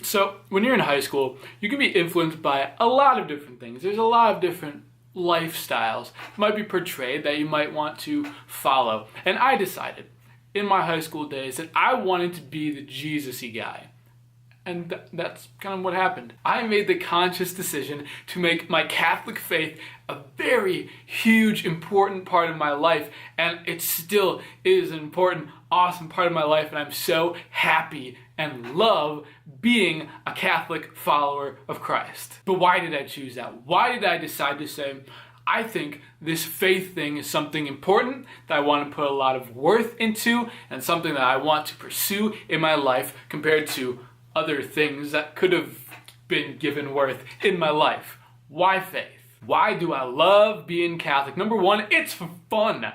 So when you're in high school, you can be influenced by a lot of different things. There's a lot of different lifestyles that might be portrayed that you might want to follow. And I decided in my high school days that I wanted to be the Jesus-y guy. And that's kind of what happened. I made the conscious decision to make my Catholic faith a very huge, important part of my life. And it still is an important, awesome part of my life. And I'm so happy and love being a Catholic follower of Christ. But why did I choose that? Why did I decide to say, I think this faith thing is something important that I want to put a lot of worth into and something that I want to pursue in my life compared to other things that could have been given worth in my life. Why faith? Why do I love being Catholic? Number one, it's fun.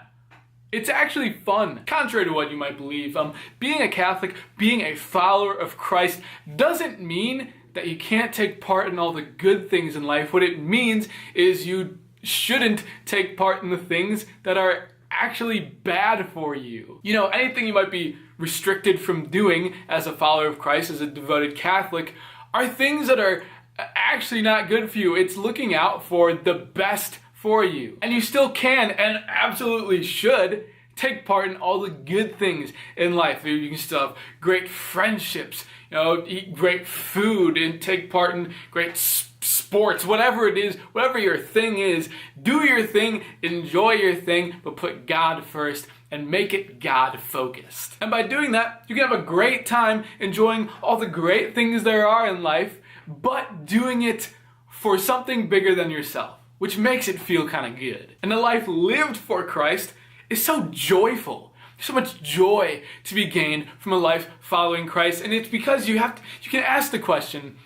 It's actually fun. Contrary to what you might believe, being a Catholic, being a follower of Christ doesn't mean that you can't take part in all the good things in life. What it means is you shouldn't take part in the things that are actually bad for you. You know, anything you might be restricted from doing as a follower of Christ, as a devoted Catholic, are things that are actually not good for you. It's looking out for the best for you. And you still can and absolutely should take part in all the good things in life. You can still have great friendships, eat great food and take part in great sports, whatever it is, whatever your thing is, do your thing, enjoy your thing, but put God first and make it God-focused. And by doing that, you can have a great time enjoying all the great things there are in life, but doing it for something bigger than yourself, which makes it feel kind of good. And a life lived for Christ is so joyful. There's so much joy to be gained from a life following Christ, and it's because you can ask the question,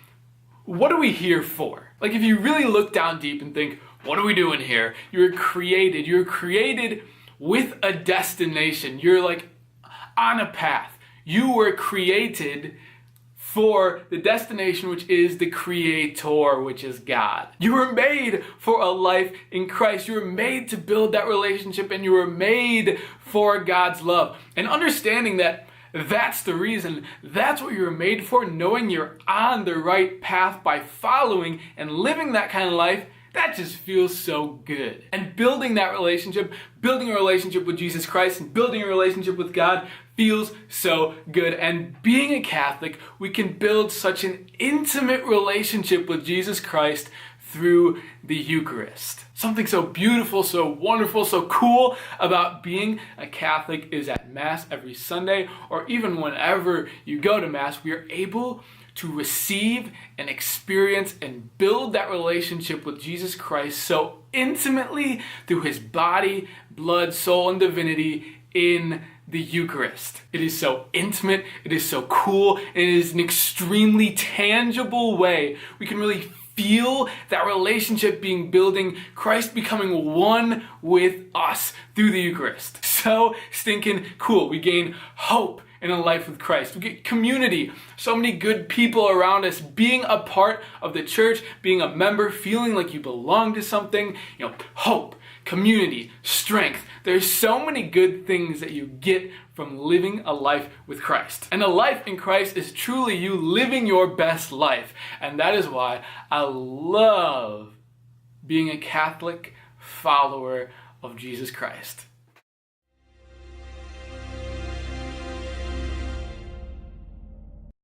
what are we here for? Like, if you really look down deep and think, what are we doing here? You're created with a destination. You're like on a path. You were created for the destination, which is the Creator, which is God. You were made for a life in Christ. You were made to build that relationship, and you were made for God's love. And understanding that that's the reason, that's what you were made for, knowing you're on the right path by following and living that kind of life, that just feels so good. And building that relationship, building a relationship with Jesus Christ and building a relationship with God feels so good. And being a Catholic, we can build such an intimate relationship with Jesus Christ through the Eucharist. Something so beautiful, so wonderful, so cool about being a Catholic is at Mass every Sunday, or even whenever you go to Mass, we are able to receive and experience and build that relationship with Jesus Christ so intimately through his body, blood, soul, and divinity in the Eucharist. It is so intimate, it is so cool, and it is an extremely tangible way we can really feel that relationship being building, Christ becoming one with us through the Eucharist. So stinking cool. We gain hope in a life with Christ. We get community, so many good people around us, being a part of the church, being a member, feeling like you belong to something, hope, community, strength. There's so many good things that you get from living a life with Christ. And a life in Christ is truly you living your best life. And that is why I love being a Catholic follower of Jesus Christ.